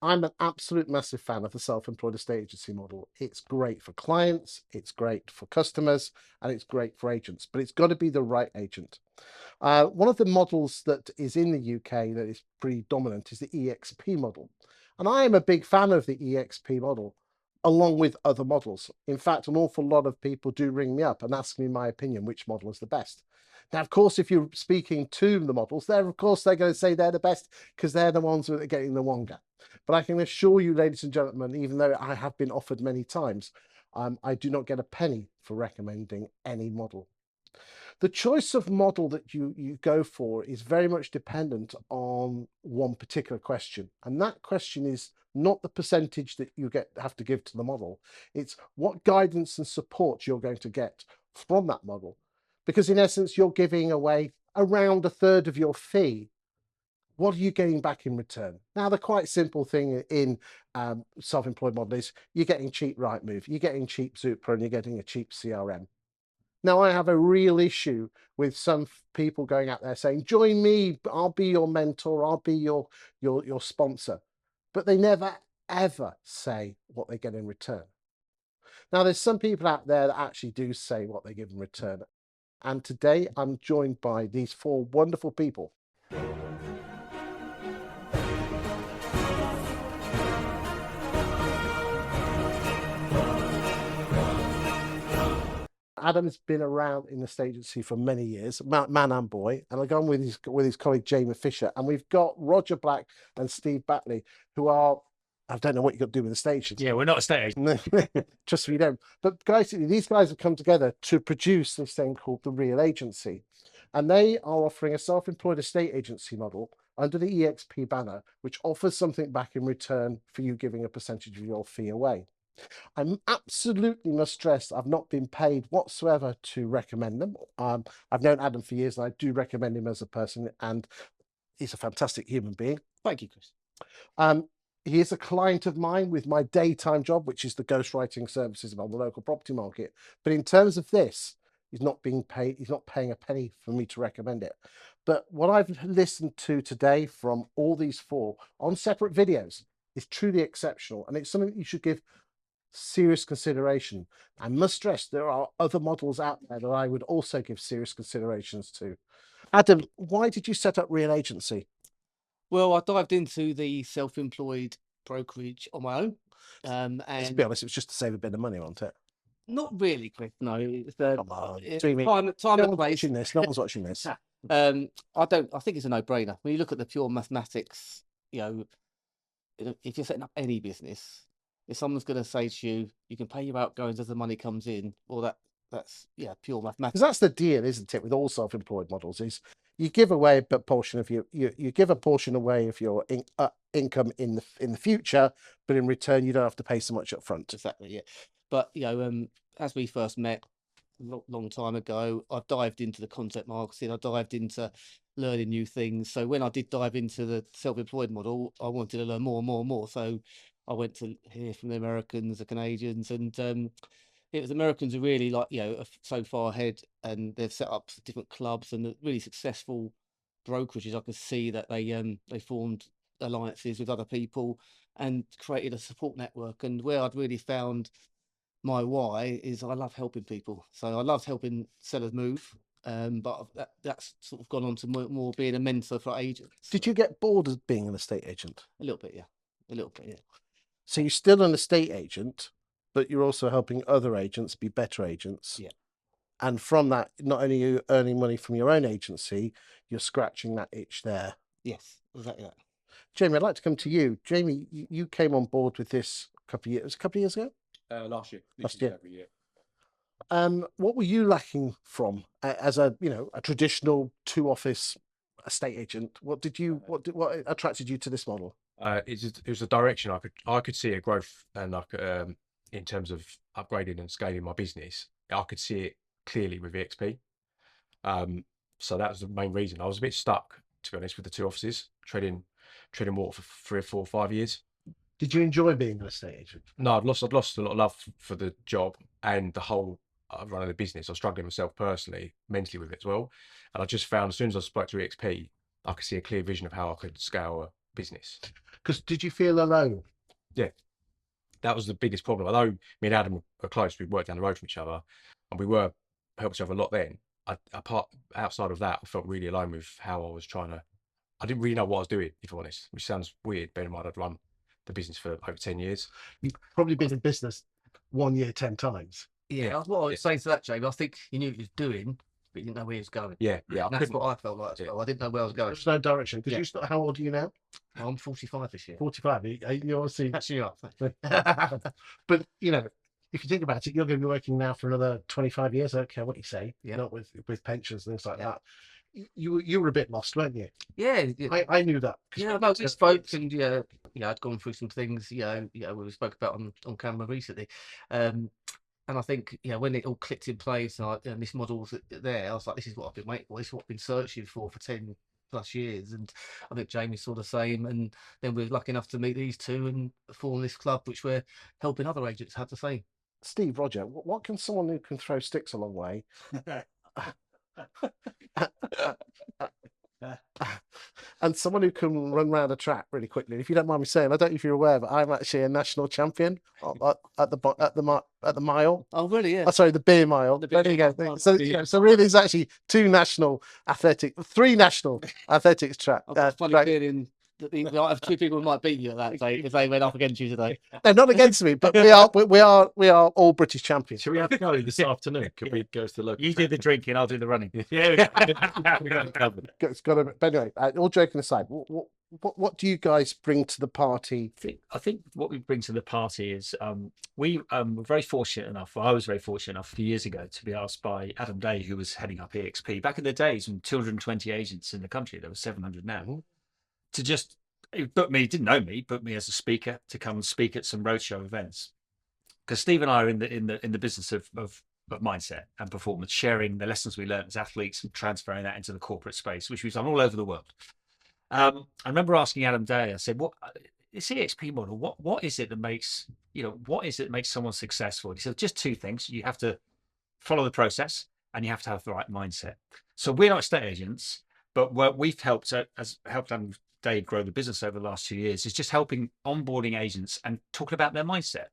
I'm an absolute massive fan of the self-employed estate agency model. It's great for clients, it's great for customers, and it's great for agents, but it's got to be the right agent. One of the models that is in the UK that is pretty dominant is the EXP model. And I am a big fan of the EXP model, along with other models. In fact, an awful lot of people do ring me up and ask me my opinion, which model is the best. Now, of course, if you're speaking to the models, they're going to say they're the best because they're the ones that are getting the longer. But I can assure you, ladies and gentlemen, even though I have been offered many times, I do not get a penny for recommending any model. The choice of model that you go for is very much dependent on one particular question. And that question is not the percentage that you have to give to the model. It's what guidance and support you're going to get from that model. Because in essence, you're giving away around a third of your fee. What are you getting back in return? Now, the quite simple thing in self-employed model is you're getting cheap Rightmove, you're getting cheap Zoopla, and you're getting a cheap CRM. Now, I have a real issue with some people going out there saying, join me, I'll be your mentor, I'll be your sponsor. But they never, ever say what they get in return. Now, there's some people out there that actually do say what they give in return. And today I'm joined by these four wonderful people. Adam's been around in the estate agency for many years, man and boy, and I've gone with his colleague Jamie Fisher, and we've got Roger Black and Steve Backley, who are, I don't know what you've got to do with estate agents. Yeah, we're not estate agents. Trust me, you don't. But basically, these guys have come together to produce this thing called the Real Agency, and they are offering a self-employed estate agency model under the EXP banner, which offers something back in return for you giving a percentage of your fee away. I absolutely must stress I've not been paid whatsoever to recommend them. I've known Adam for years and I do recommend him as a person, and he's a fantastic human being. Thank you, Chris. He is a client of mine with my daytime job, which is the ghostwriting services on the local property market. But in terms of this, he's not being paid, he's not paying a penny for me to recommend it. But what I've listened to today from all these four on separate videos is truly exceptional, and it's something that you should give serious consideration. I must stress there are other models out there that I would also give serious considerations to. Adam, why did you set up Real Agency? Well, I dived into the self-employed brokerage on my own. Let's And be honest, it was just to save a bit of money, wasn't it? not really, Chris. No, it's Come on, it's Jamie. time No and one's place. watching this. No one's watching this. I think it's a no-brainer. When you look at the pure mathematics, you know, if you're setting up any business, if someone's going to say to you, you can pay your outgoings as the money comes in, well, that's pure mathematics. Because that's the deal, isn't it, with all self-employed models, is you give away a portion of you give a portion away of your income in the future, but in return you don't have to pay so much up front. Exactly, yeah. But as we first met a long time ago, I dived into the content marketing, I dived into learning new things. So when I did dive into the self-employed model, I wanted to learn more and more and more. So I went to hear from the Americans, the Canadians, and it was Americans who really are so far ahead, and they've set up different clubs and really successful brokerages. I could see that they formed alliances with other people and created a support network. And where I'd really found my why is I love helping people. So I loved helping sellers move. But that's sort of gone on to more being a mentor for agents. Did you get bored of being an estate agent? A little bit, yeah. A little bit, yeah. So you're still an estate agent, but you're also helping other agents be better agents. Yeah. And from that, not only are you earning money from your own agency, you're scratching that itch there. Yes, exactly that. Jamie, I'd like to come to you. Jamie, you came on board with this a couple of years ago? Last year. Last year. Every year. What were you lacking from as a traditional two-office estate agent? What attracted you to this model? It was a direction I could see a growth, and in terms of upgrading and scaling my business, I could see it clearly with EXP. So that was the main reason. I was a bit stuck, to be honest, with the two offices, treading water for 3 or 4 or 5 years. Did you enjoy being an estate agent? No, I'd lost a lot of love for the job and the whole running the business. I was struggling myself personally, mentally with it as well. And I just found as soon as I spoke to EXP, I could see a clear vision of how I could scale a business. Because did you feel alone? That was the biggest problem. Although me and Adam were close, we worked down the road from each other, and we were helped each other a lot then. Outside of that, I felt really alone with how I was trying to. I didn't really know what I was doing, if I'm honest, which sounds weird. Bear in mind, I'd run the business for over 10 years. You've probably been in business 1 year 10 times. Yeah, that's what I was saying to that, Jamie. I think he knew what he was doing, but he didn't know where he was going. Yeah. And that's what I felt like as well. I didn't know where I was going. There's no direction. Because how old are you now? I'm 45 this year. 45. You obviously. Actually, up. But you know, if you think about it, you're going to be working now for another 25 years. I don't care what you say. Yeah. Not with pensions and things like that. You were a bit lost, weren't you? Yeah. I knew that. Yeah, no, we spoke, and I'd gone through some things, we spoke about on camera recently, and I think when it all clicked in place, and this model's there, I was like, this is what I've been waiting for. This is what I've been searching for 10+ years, and I think Jamie saw the same. And then we're lucky enough to meet these two and form this club, which we're helping other agents have the same. Steve, Roger, what can someone who can throw sticks a long way? And someone who can run around a track really quickly. If you don't mind me saying, I don't know if you're aware, but I'm actually a national champion at the mile. Oh, really? Yeah. Oh, sorry, the beer mile. There you go. So really, there's actually three national athletics track. Funny feeling that I have two people who might beat you at that day if they went up against you today. No, not against me, but we are all British champions. Should we have to go this afternoon? Could we go to the local? You do the drinking, I'll do the running. Yeah, we got it covered. It's got to. But anyway, all joking aside, what do you guys bring to the party? I think what we bring to the party is we were very fortunate enough. I was very fortunate enough a few years ago to be asked by Adam Day, who was heading up EXP back in the days when 220 agents in the country. There were 700 now. To just book me, didn't know me, booked me as a speaker to come and speak at some roadshow events. Because Steve and I are in the business of mindset and performance, sharing the lessons we learned as athletes and transferring that into the corporate space, which we've done all over the world. I remember asking Adam Day, I said, "What this EXP model? What is it that makes someone successful?" He said, "Just two things. You have to follow the process, and you have to have the right mindset." So we're not estate agents, but what we've helped Adam Day grow the business over the last 2 years is just helping onboarding agents and talking about their mindset.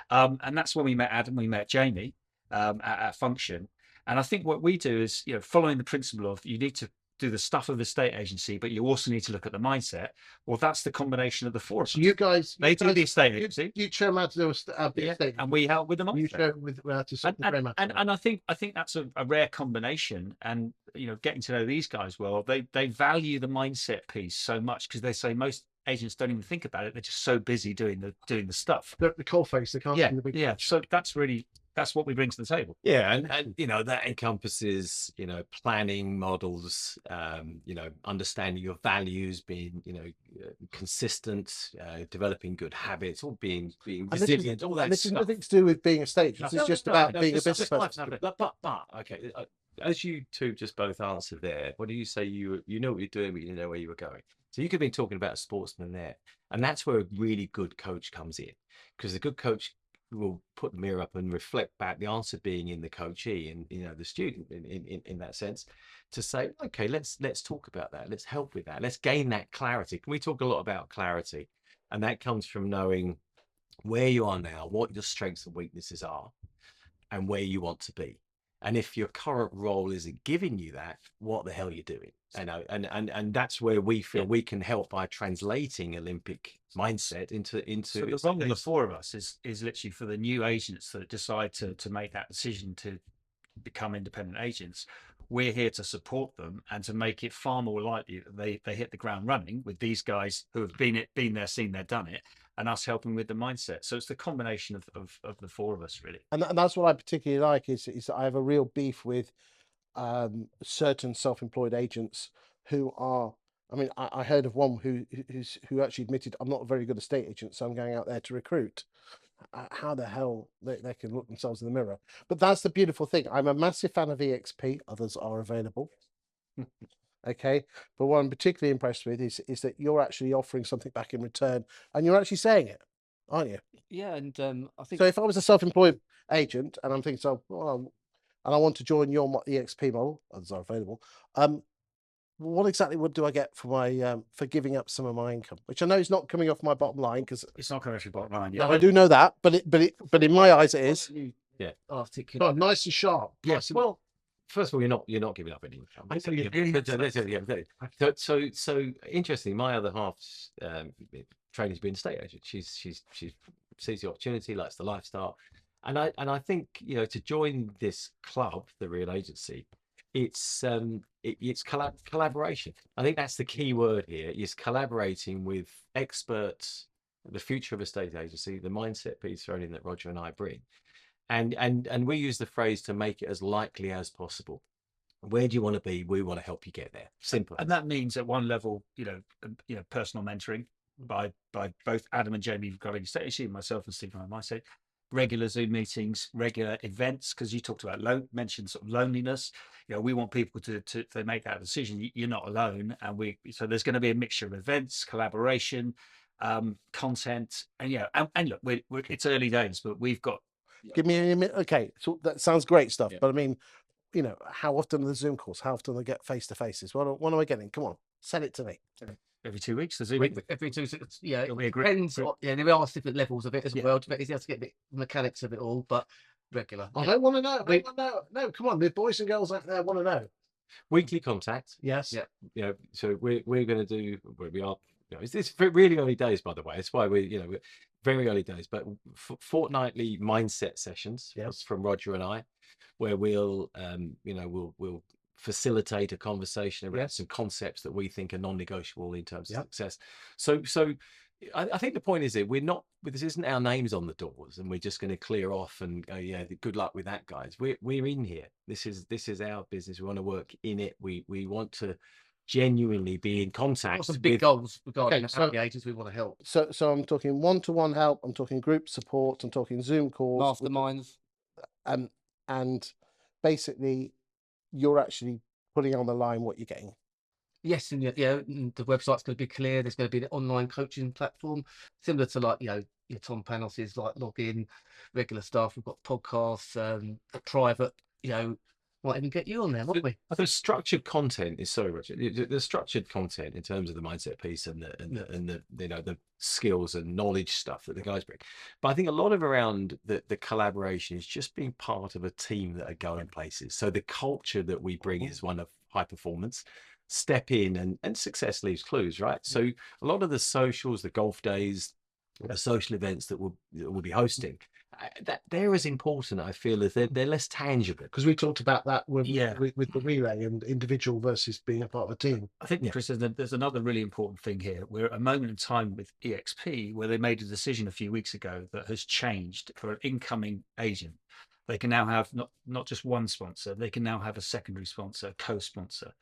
And that's when we met Adam, we met Jamie at Function. And I think what we do is, following the principle of you need to do the stuff of the estate agency, but you also need to look at the mindset. Well, that's the combination of the four. So you guys, do the estate agency. You show them how to do the estate, and we help with the mindset. You show with how to sort the frame. And I think that's a rare combination. And getting to know these guys well, they value the mindset piece so much because they say most agents don't even think about it. They're just so busy doing the stuff. The coalface, they can't. Yeah. So that's what we bring to the table. Yeah, and that encompasses planning models, understanding your values, being consistent, developing good habits, all being resilient, all that this stuff. has nothing to do with being a stage. This is just about being a business person. But okay, as you two just both answered there, what do you say? You know what you're doing, but you didn't know where you were going. So you could be talking about a sportsman there, and that's where a really good coach comes in, because the good coach will put the mirror up and reflect back, the answer being in the coachee and the student in that sense, to say, okay, let's talk about that, let's help with that, let's gain that clarity. We talk a lot about clarity, and that comes from knowing where you are now, what your strengths and weaknesses are, and where you want to be. And if your current role isn't giving you that, what the hell are you doing? And that's where we feel we can help by translating Olympic mindset into. So the role of the four of us is literally for the new agents that decide to make that decision to become independent agents. We're here to support them and to make it far more likely that they hit the ground running with these guys who have been there, seen there, done it, and us helping with the mindset. So it's the combination of the four of us, really. And that's what I particularly like is that I have a real beef with certain self-employed agents who are. I mean, I heard of one who actually admitted, I'm not a very good estate agent, so I'm going out there to recruit. How the hell they can look themselves in the mirror? But that's the beautiful thing. I'm a massive fan of EXP. Others are available. Okay, but what I'm particularly impressed with is that you're actually offering something back in return, and you're actually saying it, aren't you? Yeah, and I think So if I was a self-employed agent and I'm thinking, and I want to join your EXP model, others are available. what exactly do I get for my for giving up some of my income, which I know is not coming off my bottom line, because It's not coming off your bottom line. no, I do know that, but in my eyes it is. Yeah. Oh, nice and sharp. Yes. Well, first of all, you're not giving up any income. I see, yeah. So interesting. My other half's training to be an estate agent. She sees the opportunity, likes the lifestyle, and I think, you know, to join this club, the Real Agency, it's collaboration. I think that's the key word here. Is collaborating with experts, the future of estate agency, the mindset piece thrown in that Roger and I bring. And we use the phrase to make it as likely as possible. Where do you want to be? We want to help you get there. Simple. And that means at one level, personal mentoring by both Adam and Jamie regarding estate agency, myself and Steve on my side, regular Zoom meetings, regular events, because you talked about mentioned sort of loneliness. You know, we want people to make that decision. You're not alone, and so there's going to be a mixture of events, collaboration, content, and and look, it's early days, but we've got. Give me a minute. Okay, so that sounds great stuff, Yeah. but I mean, you know, how often are the Zoom calls? How often do I get face to faces? What am I getting? Come on, sell it to me. Every 2 weeks, the Zoom. Every 2, yeah, It'll be a it group. depends. Yeah, there are different levels of it as well. You have to get the mechanics of it all, but regular. I don't want to know. I don't want to know. No, come on, the boys and girls out there want to know. Weekly contact. Yes. Yeah. You know, so we're going to do. We are. You know, it's really early days, by the way. That's why we're very early days. But fortnightly mindset sessions from Roger and I, where we'll facilitate a conversation around some concepts that we think are non-negotiable in terms of success. So I think the point is that this isn't our names on the doors and we're just going to clear off and go, yeah, good luck with that, guys. We're in here. This is our business. We want to work in it. We want to genuinely be in contact. Some big goals regarding so the agents we want to help. So I'm talking one-to-one help. I'm talking group support. I'm talking Zoom calls, Masterminds. and basically, you're actually putting on the line what you're getting. Yes, and the website's going to be clear. There's going to be an online coaching platform similar to like your Tom Panos' like login, regular stuff. We've got podcasts, private. Might even get you on there, won't we? The structured content is Roger. The structured content in terms of the mindset piece and the skills and knowledge stuff that the guys bring. But I think a lot of around the collaboration is just being part of a team that are going places. So the culture that we bring is one of high performance. Step in and success leaves clues, right? So a lot of the socials, the golf days, the social events that we'll be hosting, that they're as important, I feel, as they're less tangible. Because we talked about that with the relay and individual versus being a part of a team. I think, Chris, there's another really important thing here. We're at a moment in time with EXP where they made a decision a few weeks ago that has changed for an incoming agent. They can now have not just one sponsor, they can now have a secondary sponsor, co-sponsor.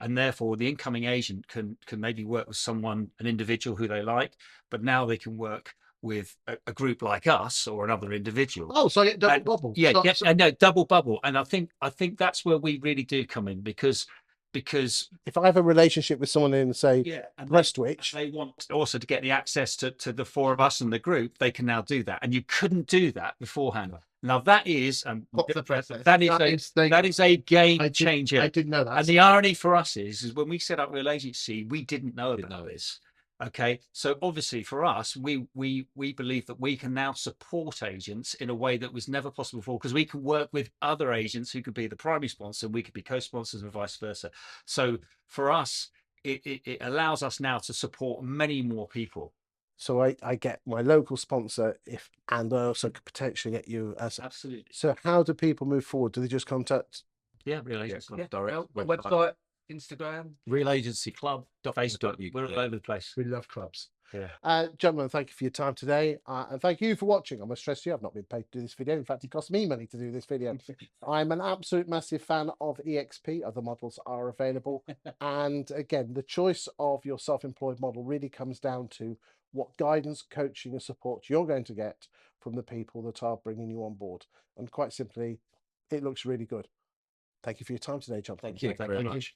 And therefore the incoming agent can maybe work with an individual who they like, but now they can work with a group like us or another individual. Oh, so I get double bubble. Yeah, no, double bubble. And I think that's where we really do come in, because if I have a relationship with someone in, say, Prestwich, they want also to get the access to the four of us and the group, they can now do that. And you couldn't do that beforehand. Now that is that is a game changer. I didn't know that. And the irony for us is when we set up Real Agency, we didn't know about this. Okay, so obviously for us, we believe that we can now support agents in a way that was never possible before, because we can work with other agents who could be the primary sponsor, we could be co-sponsors and vice versa. So for us, it allows us now to support many more people. So I get my local sponsor, and I also could potentially get you as absolutely. So how do people move forward? Do they just contact? Yeah, Real Agency. Direct website. Instagram, Real Agency Club, Facebook. We're all over the place. We love clubs. Yeah. Gentlemen, thank you for your time today, and thank you for watching. I must stress you, I've not been paid to do this video. In fact, it cost me money to do this video. I'm an absolute massive fan of EXP. Other models are available, and again, the choice of your self-employed model really comes down to what guidance, coaching, and support you're going to get from the people that are bringing you on board. And quite simply, it looks really good. Thank you for your time today, John. Thank you very much.